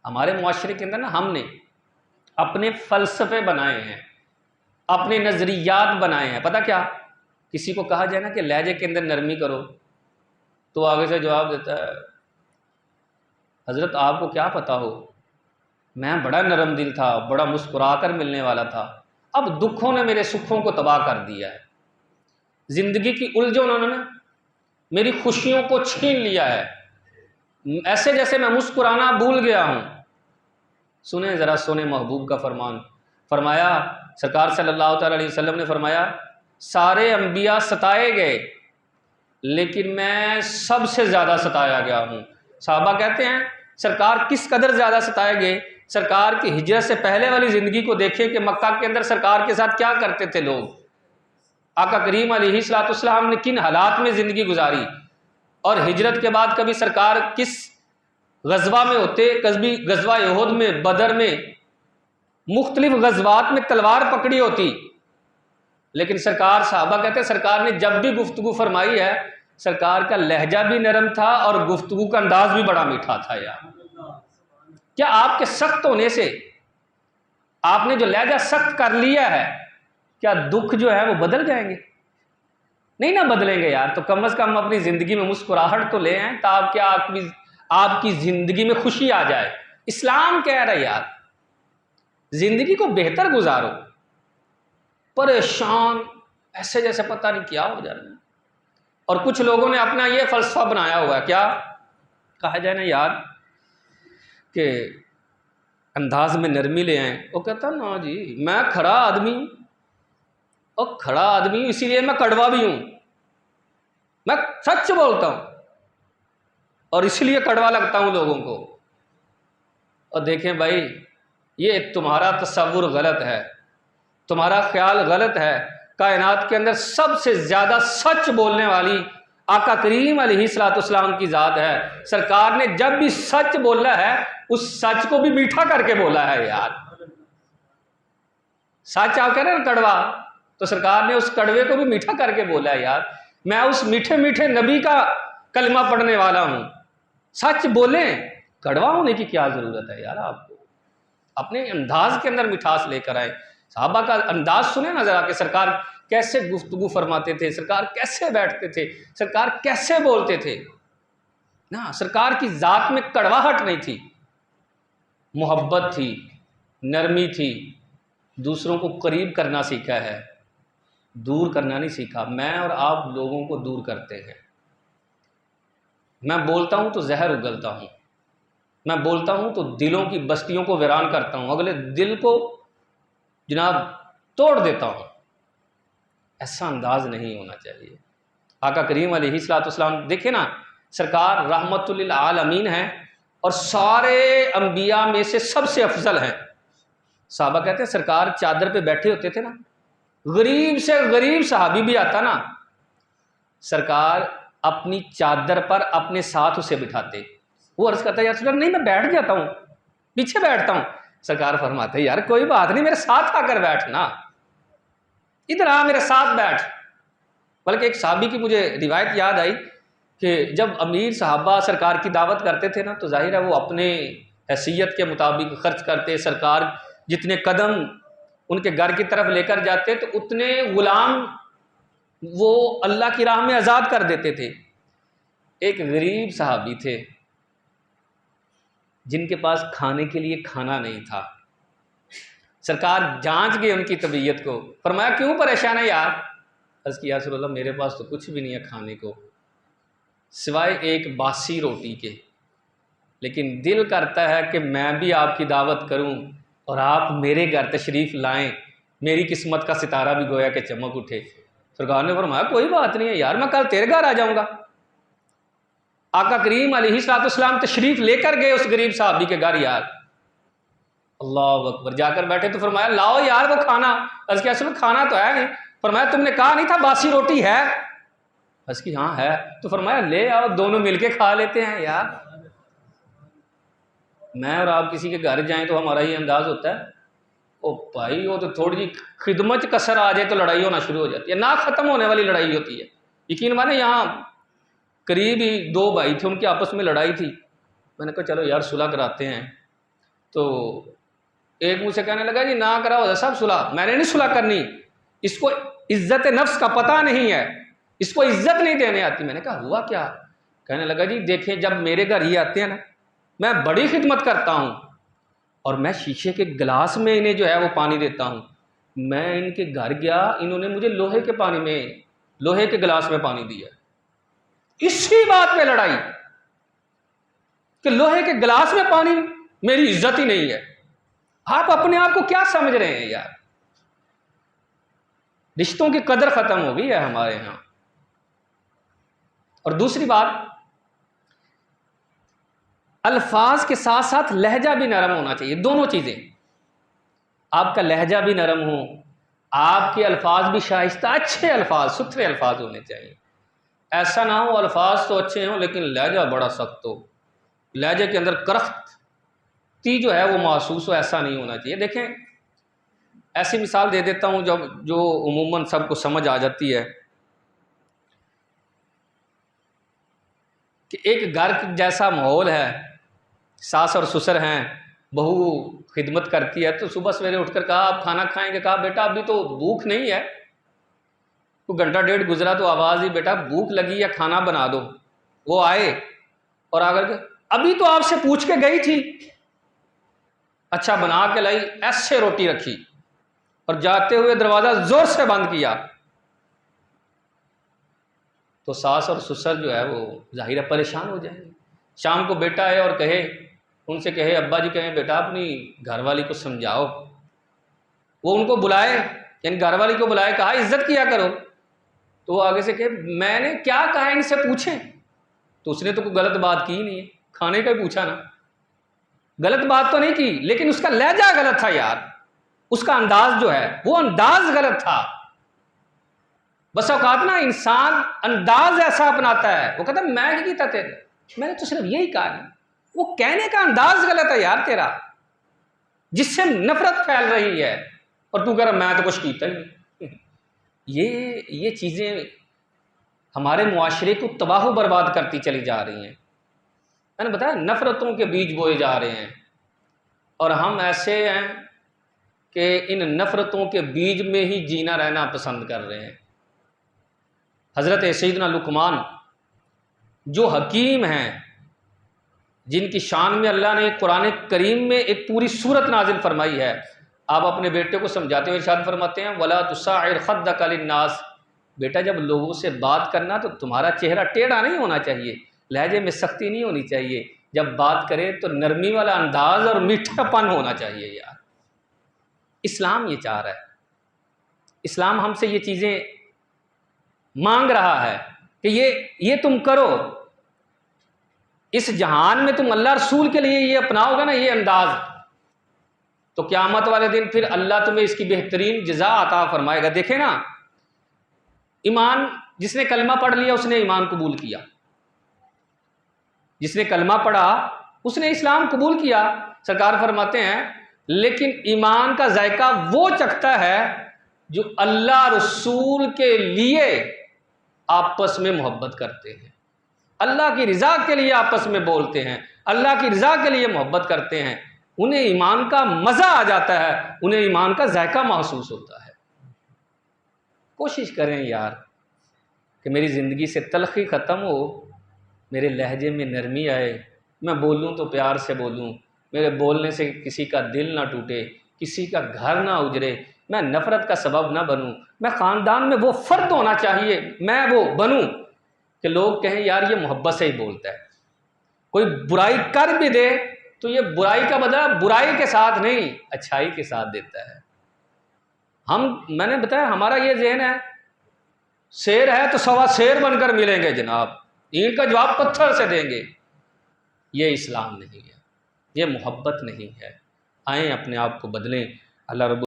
ہمارے معاشرے کے اندر نا ہم نے اپنے فلسفے بنائے ہیں، اپنے نظریات بنائے ہیں۔ پتہ کیا، کسی کو کہا جائے نا کہ لہجے کے اندر نرمی کرو تو آگے سے جواب دیتا ہے، حضرت آپ کو کیا پتہ ہو، میں بڑا نرم دل تھا، بڑا مسکرا کر ملنے والا تھا، اب دکھوں نے میرے سکھوں کو تباہ کر دیا ہے، زندگی کی الجھنوں نے میری خوشیوں کو چھین لیا ہے، ایسے جیسے میں مسکرانا بھول گیا ہوں۔ سنیں ذرا، سنیں محبوب کا فرمان، فرمایا سرکار صلی اللہ تعالی علیہ وسلم نے فرمایا، سارے انبیاء ستائے گئے لیکن میں سب سے زیادہ ستایا گیا ہوں۔ صحابہ کہتے ہیں سرکار کس قدر زیادہ ستائے گئے؟ سرکار کی ہجرت سے پہلے والی زندگی کو دیکھیں کہ مکہ کے اندر سرکار کے ساتھ کیا کرتے تھے لوگ، آقا کریم علیہ الصلوۃ والسلام نے کن حالات میں زندگی گزاری، اور ہجرت کے بعد کبھی سرکار کس غزوہ میں ہوتے، کبھی غزوہ احد میں، بدر میں، مختلف غزوات میں تلوار پکڑی ہوتی، لیکن سرکار، صحابہ کہتے ہیں سرکار نے جب بھی گفتگو فرمائی ہے، سرکار کا لہجہ بھی نرم تھا اور گفتگو کا انداز بھی بڑا میٹھا تھا۔ یار کیا آپ کے سخت ہونے سے، آپ نے جو لہجہ سخت کر لیا ہے، کیا دکھ جو ہے وہ بدل جائیں گے؟ نہیں نہ بدلیں گے یار۔ تو کم از کم اپنی زندگی میں مسکراہٹ تو لے آئیں تاکہ آپ کی زندگی میں خوشی آ جائے۔ اسلام کہہ رہا ہے یار زندگی کو بہتر گزارو، پریشان ایسے جیسے پتہ نہیں کیا ہو جا رہا ہے۔ اور کچھ لوگوں نے اپنا یہ فلسفہ بنایا ہوا ہے، کیا کہا جائے نا یار کہ انداز میں نرمی لے آئیں، وہ کہتا نا جی میں کھڑا آدمی ہوں، اور کھڑا آدمی ہوں اسی لیے میں کڑوا بھی ہوں، میں سچ بولتا ہوں اور اس لیے کڑوا لگتا ہوں لوگوں کو۔ اور دیکھیں بھائی یہ تمہارا تصور غلط ہے، تمہارا خیال غلط ہے۔ کائنات کے اندر سب سے زیادہ سچ بولنے والی آقا کریم علیہ الصلوۃ والسلام کی ذات ہے۔ سرکار نے جب بھی سچ بولا ہے اس سچ کو بھی میٹھا کر کے بولا ہے یار۔ سچ آپ کہہ رہے ہیں نا کڑوا، تو سرکار نے اس کڑوے کو بھی میٹھا کر کے بولا ہے یار، میں اس میٹھے میٹھے نبی کا کلمہ پڑھنے والا ہوں۔ سچ بولیں، کڑوا ہونے کی کیا ضرورت ہے یار؟ آپ کو اپنے انداز کے اندر مٹھاس لے کر آئے۔ صحابہ کا انداز سنیں نا ذرا کہ سرکار کیسے گفتگو فرماتے تھے، سرکار کیسے بیٹھتے تھے، سرکار کیسے بولتے تھے نا۔ سرکار کی ذات میں کڑواہٹ نہیں تھی، محبت تھی، نرمی تھی، دوسروں کو قریب کرنا سیکھا ہے، دور کرنا نہیں سیکھا۔ میں اور آپ لوگوں کو دور کرتے ہیں۔ میں بولتا ہوں تو زہر اگلتا ہوں، میں بولتا ہوں تو دلوں کی بستیوں کو ویران کرتا ہوں، اگلے دل کو جناب توڑ دیتا ہوں۔ ایسا انداز نہیں ہونا چاہیے۔ آقا کریم علیہ الصلوۃ والسلام دیکھیں نا، سرکار رحمت للعالمین ہیں اور سارے انبیاء میں سے سب سے افضل ہیں۔ صحابہ کہتے ہیں سرکار چادر پہ بیٹھے ہوتے تھے نا، غریب سے غریب صحابی بھی آتا نا، سرکار اپنی چادر پر اپنے ساتھ اسے بٹھاتے۔ وہ عرض کرتا ہے یا رسول اللہ نہیں میں بیٹھ جاتا ہوں، پیچھے بیٹھتا ہوں۔ سرکار فرماتے ہیں یار کوئی بات نہیں، میرے ساتھ آ کر بیٹھنا، ادھر آ میرے ساتھ بیٹھ۔ بلکہ ایک صحابی کی مجھے روایت یاد آئی کہ جب امیر صحابہ سرکار کی دعوت کرتے تھے نا تو ظاہر ہے وہ اپنے حیثیت کے مطابق خرچ کرتے، سرکار جتنے قدم ان کے گھر کی طرف لے کر جاتے تو اتنے غلام وہ اللہ کی راہ میں آزاد کر دیتے تھے۔ ایک غریب صحابی تھے جن کے پاس کھانے کے لیے کھانا نہیں تھا، سرکار جانچ گئے ان کی طبیعت کو، فرمایا کیوں پریشان ہے یار؟ عرض کیا رسول اللہ میرے پاس تو کچھ بھی نہیں ہے کھانے کو سوائے ایک باسی روٹی کے، لیکن دل کرتا ہے کہ میں بھی آپ کی دعوت کروں اور آپ میرے گھر تشریف لائیں، میری قسمت کا ستارہ بھی گویا کہ چمک اٹھے۔ سرکار نے فرمایا کوئی بات نہیں ہے یار، میں کل تیرے گھر آ جاؤں گا۔ آقا کریم علیہ الصلوۃ والسلام تشریف لے کر گئے اس غریب صحابی کے گھر یار، اللہ اکبر، جا کر بیٹھے تو فرمایا لاؤ یار وہ کھانا۔ عرض کیا رسول کھانا تو ہے نہیں؟ فرمایا تم نے کہا نہیں تھا باسی روٹی ہے؟ عرض کی ہاں ہے۔ تو فرمایا لے آؤ دونوں مل کے کھا لیتے ہیں یار۔ میں اور آپ کسی کے گھر جائیں تو ہمارا یہ انداز ہوتا ہے او بھائی وہ تو تھوڑی جی خدمت کسر آ جائے تو لڑائی ہونا شروع ہو جاتی ہے، نہ ختم ہونے والی لڑائی ہوتی ہے۔ یقین مانے یہاں قریب ہی دو بھائی تھے، ان کی آپس میں لڑائی تھی، میں نے کہا چلو یار صلح کراتے ہیں، تو ایک مجھ سے کہنے لگا جی نہ کراؤ حضرت صاحب صلح. میں نے نہیں صلح کرنی، اس کو عزت نفس کا پتہ نہیں ہے، اس کو عزت نہیں دینے آتی. میں نے کہا ہوا کیا؟ کہنے لگا جی دیکھیں جب میرے گھر یہ آتے ہیں نا میں بڑی خدمت کرتا ہوں اور میں شیشے کے گلاس میں انہیں جو ہے وہ پانی دیتا ہوں. میں ان کے گھر گیا، انہوں نے مجھے لوہے کے گلاس میں پانی دیا. اسی بات پہ لڑائی کہ لوہے کے گلاس میں پانی میری عزت ہی نہیں ہے. آپ اپنے آپ کو کیا سمجھ رہے ہیں یار؟ رشتوں کی قدر ختم ہو گئی ہے ہمارے یہاں. اور دوسری بات، الفاظ کے ساتھ ساتھ لہجہ بھی نرم ہونا چاہیے. دونوں چیزیں، آپ کا لہجہ بھی نرم ہو، آپ کے الفاظ بھی شائستہ اچھے الفاظ ستھرے الفاظ ہونے چاہیے. ایسا نہ ہو الفاظ تو اچھے ہوں لیکن لہجہ بڑا سخت ہو، لہجے کے اندر کرختی جو ہے وہ محسوس ہو. ایسا نہیں ہونا چاہیے. دیکھیں ایسی مثال دے دیتا ہوں جو عموماً سب کو سمجھ آ جاتی ہے کہ ایک گھر جیسا ماحول ہے، ساس اور سسر ہیں، بہو خدمت کرتی ہے، تو صبح سویرے اٹھ کر کہا آپ کھانا کھائیں گے؟ کہا بیٹا ابھی تو بھوک نہیں ہے. کوئی گھنٹہ ڈیڑھ گزرا تو آواز ہی بیٹا بھوک لگی ہے کھانا بنا دو. وہ آئے اور آ کر کے ابھی تو آپ سے پوچھ کے گئی تھی. اچھا بنا کے لائی، ایسے روٹی رکھی اور جاتے ہوئے دروازہ زور سے بند کیا. تو ساس اور سسر جو ہے وہ ظاہر ہے پریشان ہو جائیں گے. شام کو بیٹا ہے اور کہے، ان سے کہے ابا جی کہیں بیٹا اپنی گھر والی کو سمجھاؤ. وہ ان کو بلائے، یعنی گھر والی کو بلائے، کہا عزت کیا کرو. تو وہ آگے سے کہے میں نے کیا کہا ان سے پوچھیں. تو اس نے تو کوئی غلط بات کی ہی نہیں ہے، کھانے کا ہی پوچھا نا، غلط بات تو نہیں کی لیکن اس کا لہجہ غلط تھا یار. اس کا انداز جو ہے وہ انداز غلط تھا. بس اوقات نا انسان انداز ایسا اپناتا ہے، وہ کہتا ہے میں نہیں کیتا تیرے، میں نے تو صرف یہی کہا نہیں. وہ کہنے کا انداز غلط ہے یار تیرا، جس سے نفرت پھیل رہی ہے اور تو کہہ رہا میں تو کچھ کیتا ہی نہیں. یہ چیزیں ہمارے معاشرے کو تباہ و برباد کرتی چلی جا رہی ہیں. میں نے بتایا نفرتوں کے بیج بوئے جا رہے ہیں اور ہم ایسے ہیں کہ ان نفرتوں کے بیج میں ہی جینا رہنا پسند کر رہے ہیں. حضرت سیدنا لقمان جو حکیم ہیں، جن کی شان میں اللہ نے قرآن کریم میں ایک پوری سورت نازل فرمائی ہے، آپ اپنے بیٹے کو سمجھاتے ہوئے ارشاد فرماتے ہیں وَلَا تُسَعِّرْ خَدَّكَ لِلنَّاسِ، بیٹا جب لوگوں سے بات کرنا تو تمہارا چہرہ ٹیڑھا نہیں ہونا چاہیے، لہجے میں سختی نہیں ہونی چاہیے، جب بات کرے تو نرمی والا انداز اور میٹھا پن ہونا چاہیے. یار اسلام یہ چاہ رہا ہے، اسلام ہم سے یہ چیزیں مانگ رہا ہے کہ یہ تم کرو. اس جہان میں تم اللہ رسول کے لیے یہ اپناؤ گے نا یہ انداز، تو قیامت والے دن پھر اللہ تمہیں اس کی بہترین جزا عطا فرمائے گا. دیکھیں نا، ایمان جس نے کلمہ پڑھ لیا اس نے ایمان قبول کیا، جس نے کلمہ پڑھا اس نے اسلام قبول کیا. سرکار فرماتے ہیں لیکن ایمان کا ذائقہ وہ چکھتا ہے جو اللہ رسول کے لیے آپس میں محبت کرتے ہیں، اللہ کی رضا کے لیے آپس میں بولتے ہیں، اللہ کی رضا کے لیے محبت کرتے ہیں. انہیں ایمان کا مزہ آ جاتا ہے، انہیں ایمان کا ذائقہ محسوس ہوتا ہے. کوشش کریں یار کہ میری زندگی سے تلخی ختم ہو، میرے لہجے میں نرمی آئے، میں بولوں تو پیار سے بولوں، میرے بولنے سے کسی کا دل نہ ٹوٹے، کسی کا گھر نہ اجڑے، میں نفرت کا سبب نہ بنوں. میں خاندان میں وہ فرد ہونا چاہیے، میں وہ بنوں کہ لوگ کہیں یار یہ محبت سے ہی بولتا ہے. کوئی برائی کر بھی دے تو یہ برائی کا بدلہ برائی کے ساتھ نہیں اچھائی کے ساتھ دیتا ہے. میں نے بتایا ہمارا یہ ذہن ہے شیر ہے تو سوا شیر بن کر ملیں گے جناب، اینٹ کا جواب پتھر سے دیں گے. یہ اسلام نہیں ہے، یہ محبت نہیں ہے. آئیں اپنے آپ کو بدلیں. اللہ رب